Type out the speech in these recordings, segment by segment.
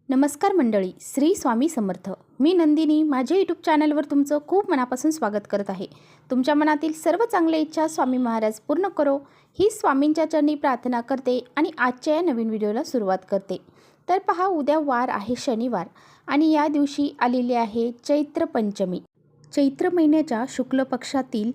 नमस्कार मंडळी, श्री स्वामी समर्थ. मी नंदिनी माझ्या यूट्यूब चॅनलवर तुमचं खूप मनापासून स्वागत करत आहे. तुमच्या मनातील सर्व चांगल्या इच्छा स्वामी महाराज पूर्ण करो ही स्वामींच्या चरणी प्रार्थना करते आणि आजच्या या नवीन व्हिडिओला सुरुवात करते. तर पहा, उद्या वार आहे शनिवार आणि या दिवशी आलेली आहे चैत्र पंचमी. चैत्र महिन्याच्या शुक्ल पक्षातील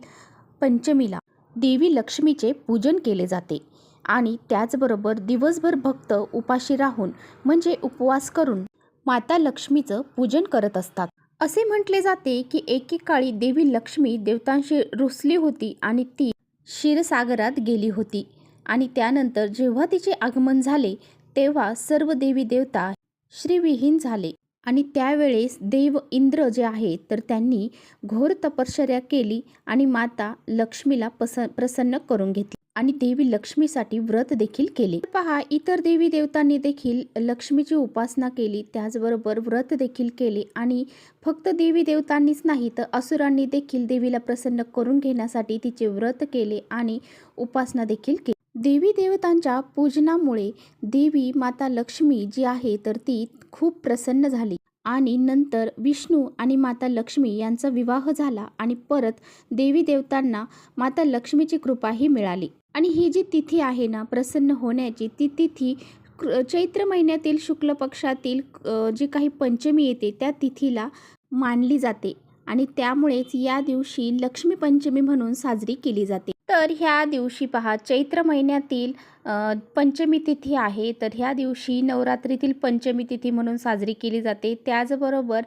पंचमीला देवी लक्ष्मीचे पूजन केले जाते आणि त्याचबरोबर दिवसभर भक्त उपाशी राहून म्हणजे उपवास करून माता लक्ष्मीचं पूजन करत असतात. असे म्हटले जाते की एकेकाळी देवी लक्ष्मी देवतांशी रुसली होती आणि ती क्षीरसागरात गेली होती आणि त्यानंतर जेव्हा तिचे आगमन झाले तेव्हा सर्व देवी देवता श्रीविहीन झाले आणि त्यावेळेस देव इंद्र जे आहे तर त्यांनी घोर तपश्चर्या केली आणि माता लक्ष्मीला प्रसन्न करून घेतली आणि देवी लक्ष्मीसाठी व्रत देखील केले. पहा, इतर देवी देवतांनी देखील लक्ष्मीची उपासना केली, त्याचबरोबर व्रत देखील केले आणि फक्त देवी देवतांनीच नाही तर असुरांनी देखील देवीला प्रसन्न करून घेण्यासाठी तिचे व्रत केले आणि उपासना देखील केली. देवी देवतांच्या पूजनामुळे देवी माता लक्ष्मी जी आहे तर ती खूप प्रसन्न झाली आणि नंतर विष्णू आणि माता लक्ष्मी यांचा विवाह झाला आणि परत देवी देवतांना माता लक्ष्मीची कृपाही मिळाली. आणि ही जी तिथी आहे ना प्रसन्न होण्याची, ती तिथी चैत्र महिन्यातील शुक्ल पक्षातील जी काही पंचमी येते त्या तिथीला मानली जाते आणि त्यामुळेच या दिवशी लक्ष्मी पंचमी म्हणून साजरी केली जाते. तर ह्या दिवशी पहा, चैत्र महिन्यातील पंचमी तिथी आहे तर ह्या दिवशी नवरात्रीतील पंचमी तिथी म्हणून साजरी केली जाते. त्याचबरोबर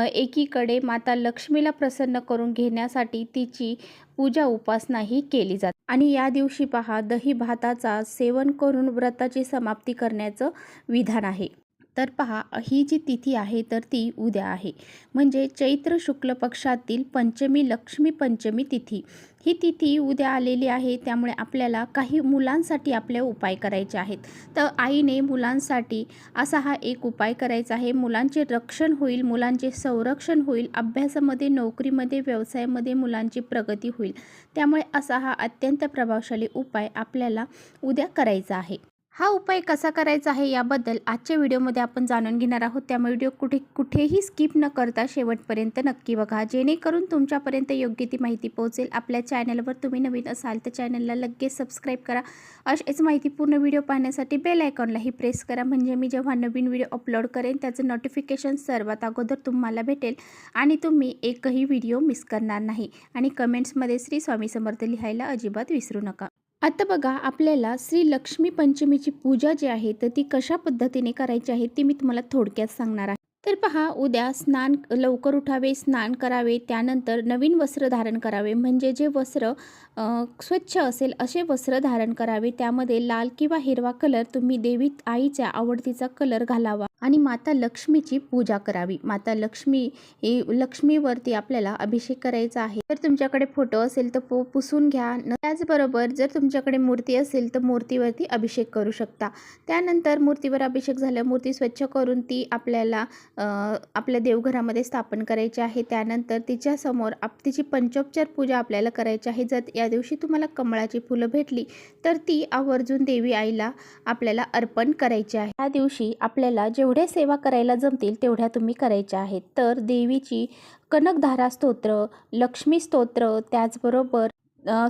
एकीकडे माता लक्ष्मीला प्रसन्न करून घेण्यासाठी तिची पूजा उपासनाही केली जाते आणि या दिवशी पहा, दही भाताचा सेवन करून व्रताची समाप्ती करण्याचं विधान आहे. तर पहा, ही जी तिथी आहे तर ती उद्या आहे म्हणजे चैत्र शुक्ल पक्षातील पंचमी लक्ष्मी पंचमी तिथी. ही तिथी उद्या आलेली आहे त्यामुळे आपल्याला काही मुलांसाठी आपल्या उपाय करायचे आहेत. तर आईने मुलांसाठी असा हा एक उपाय करायचा आहे. मुलांचे रक्षण होईल, मुलांचे संरक्षण होईल, अभ्यासामध्ये नोकरीमध्ये व्यवसायामध्ये मुलांची प्रगती होईल. त्यामुळे असा हा अत्यंत प्रभावशाली उपाय आपल्याला उद्या करायचा आहे. हा उपाय कसा करायचा आहे याबद्दल आजच्या व्हिडिओमध्ये आपण जाणून घेणार आहोत. त्यामुळे व्हिडिओ कुठेही स्किप न करता शेवटपर्यंत नक्की बघा, जेणेकरून तुमच्यापर्यंत योग्य ती माहिती पोहोचेल. आपल्या चॅनलवर तुम्ही नवीन असाल तर चॅनलला लगेच सबस्क्राईब करा. अशीच माहितीपूर्ण व्हिडिओ पाहण्यासाठी बेल आयकॉनलाही प्रेस करा म्हणजे मी जेव्हा नवीन व्हिडिओ अपलोड करेन त्याचं नोटिफिकेशन सर्वात अगोदर तुम्हाला भेटेल आणि तुम्ही एकही व्हिडिओ मिस करणार नाही. आणि कमेंट्समध्ये श्री स्वामी समर्थ लिहायला अजिबात विसरू नका. आता बघा, आपल्याला श्री लक्ष्मी पंचमीची पूजा जी आहे तर ती कशा पद्धतीने करायची आहे ती मी तुम्हाला थोडक्यात सांगणार आहे. तर पहा, उद्या लवकर उठावे, स्नान करावे, त्यानंतर नवीन वस्त्र धारण करावे म्हणजे जे वस्त्र स्वच्छ असेल असे वस्त्र धारण करावे. त्यामध्ये लाल किंवा हिरवा कलर तुम्ही देवी आईच्या आवडतीचा कलर घालावा आणि माता लक्ष्मीची पूजा करावी. माता लक्ष्मीवरती आपल्याला अभिषेक करायचा आहे. तर तुमच्याकडे फोटो असेल तर पुसून घ्या. त्याचबरोबर जर तुमच्याकडे मूर्ती असेल तर मूर्तीवरती अभिषेक करू शकता. त्यानंतर मूर्तीवर अभिषेक झाल्यावर मूर्ती स्वच्छ करून ती आपल्याला आपल्या देवघरामध्ये स्थापन करायची आहे. त्यानंतर तिच्यासमोर तिची पंचोपचार पूजा आपल्याला करायची आहे. जर या दिवशी तुम्हाला कमळाची फुलं भेटली तर ती आवर्जून देवी आईला आपल्याला अर्पण करायची आहे. या दिवशी आपल्याला जेवढ्या सेवा करायला जमतील तेवढ्या तुम्ही करायच्या आहेत. तर देवीची कनकधारा स्तोत्र, लक्ष्मी स्तोत्र, त्याचबरोबर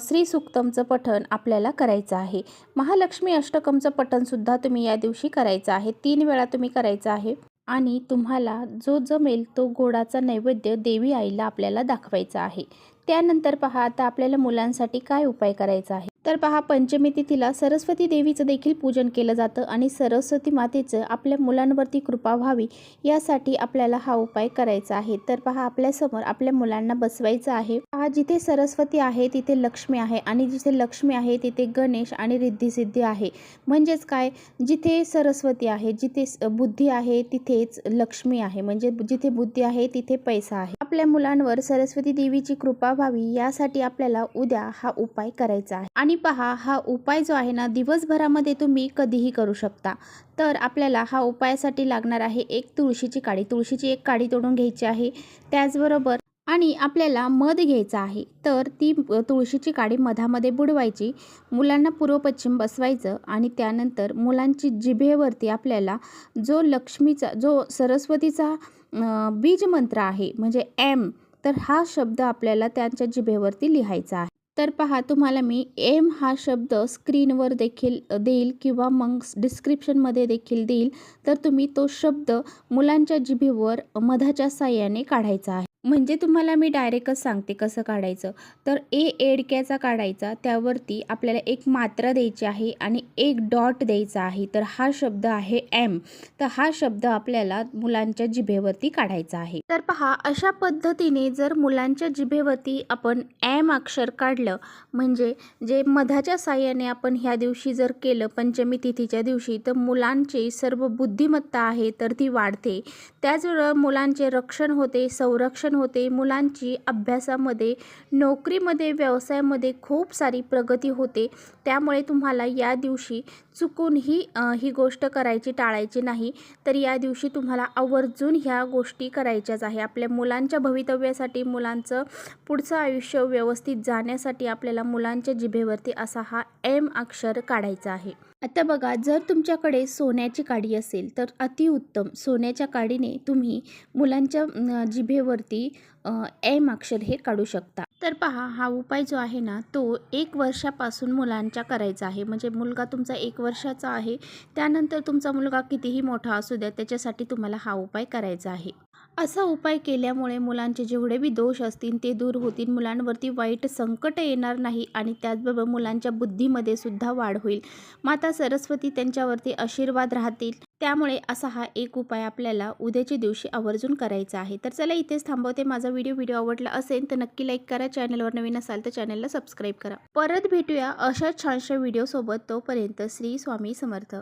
श्री सूक्तमचं पठण आपल्याला करायचं आहे. महालक्ष्मी अष्टकमचं पठणसुद्धा तुम्ही या दिवशी करायचं आहे. 3 वेळा तुम्ही करायचं आहे आणि तुम्हाला जो जमेल तो गोडाचा नैवेद्य देवी आईला आपल्याला दाखवायचा आहे. त्यानंतर पहा, आता आपल्याला मुलांसाठी काय उपाय करायचा आहे. तर पहा, पंचमी तिथीला सरस्वती देवीचं देखील पूजन केलं जातं आणि सरस्वती मातेचं आपल्या मुलांवरती कृपा व्हावी यासाठी आपल्याला हा उपाय करायचा आहे. तर पहा, आपल्यासमोर आपल्या मुलांना बसवायचं आहे. पहा, जिथे सरस्वती आहे तिथे लक्ष्मी आहे आणि जिथे लक्ष्मी आहे तिथे गणेश आणि रिद्धिसिद्धी आहे. म्हणजेच काय, जिथे सरस्वती आहे, जिथे बुद्धी आहे तिथेच लक्ष्मी आहे, म्हणजे जिथे बुद्धी आहे तिथे पैसा आहे. आपल्या मुलांवर सरस्वती देवीची कृपा व्हावी यासाठी आपल्याला उद्या हा उपाय करायचा आहे. आणि पहा, हा उपाय जो आहे ना दिवसभरामध्ये तुम्ही कधीही करू शकता. तर आपल्याला हा उपायासाठी लागणार आहे एक तुळशीची काडी. तुळशीची एक काडी तोडून घ्यायची आहे. त्याचबरोबर आणि आपल्याला मध घ्यायचा आहे. तर ती तुळशीची काडी मधामध्ये बुडवायची, मुलांना पूर्व पश्चिम बसवायचं आणि त्यानंतर मुलांची जिभेवरती आपल्याला जो सरस्वतीचा बीज मंत्र आहे म्हणजे एम, तर हा शब्द आपल्याला त्यांच्या जिभेवरती लिहायचा आहे. तर पहा, तुम्हाला मी एम हा शब्द स्क्रीनवर देखील देईल किंवा मग डिस्क्रिप्शनमध्ये देखील देईल. तर तुम्ही तो शब्द मुलांच्या जिभेवर मधाच्या साहाय्याने काढायचा आहे. म्हणजे तुम्हाला मी डायरेक्टच सांगते कसं काढायचं. तर एडक्याचा काढायचा, त्यावरती आपल्याला एक मात्रा द्यायची आहे आणि एक डॉट द्यायचा आहे. तर हा शब्द आहे एम. तर हा शब्द आपल्याला मुलांच्या जिभेवरती काढायचा आहे. तर पहा, अशा पद्धतीने जर मुलांच्या जिभेवरती आपण एम अक्षर काढलं, म्हणजे जे मधाच्या साहाय्याने आपण ह्या दिवशी जर केलं पंचमी तिथीच्या दिवशी, तर मुलांची सर्व बुद्धिमत्ता आहे तर ती वाढते. त्याचबरोबर मुलांचे रक्षण होते, संरक्षण होते, मुलांची अभ्यासामध्ये, नोकरीमध्ये, व्यवसायामध्ये खूप सारी प्रगती होते. त्यामुळे तुम्हाला या दिवशी चुकून ही गोष्ट टाळायची नाही. तर या दिवशी तुम्हाला आवर्जून ह्या गोष्टी करायच्याच आहे. आपल्या मुलांच्या भवितव्यासाठी, मुलांचं पुढचं आयुष्य व्यवस्थित जाण्यासाठी आपल्याला मुलांच्या जिभेवरती असा हा एम अक्षर काढायचा आहे. आता बघा, जर तुमच्याकडे सोन्याची काडी असेल तर अतिउत्तम. सोन्याच्या काडीने तुम्ही मुलांच्या जिभेवरती एम अक्षर हे काढू शकता. तर पहा, हा उपाय जो आहे ना, तो 1 वर्षापासून मुलांच्या करायचा आहे. म्हणजे मुलगा तुमचा 1 वर्षाचा आहे, त्यानंतर तुमचा मुलगा कितीही मोठा असू द्या, त्याच्यासाठी तुम्हाला हा उपाय करायचा आहे. असा उपाय केल्यामुळे मुलांचे जेवढे बी दोष असतील ते दूर होतील, मुलांवरती वाईट संकट येणार नाही आणि त्याचबरोबर मुलांच्या बुद्धीमध्ये सुद्धा वाढ होईल. माता सरस्वती त्यांच्यावरती आशीर्वाद राहतील. त्यामुळे असा हा एक उपाय आपल्याला उद्याच्या दिवशी आवर्जून करायचा आहे. तर चला, इथेच थांबवते. माझा व्हिडिओ आवडला असेल तर नक्की लाईक करा. चॅनलवर नवीन असाल तर चॅनलला सबस्क्राईब करा. परत भेटूया अशा छानशा व्हिडिओसोबत. तोपर्यंत श्री स्वामी समर्थ.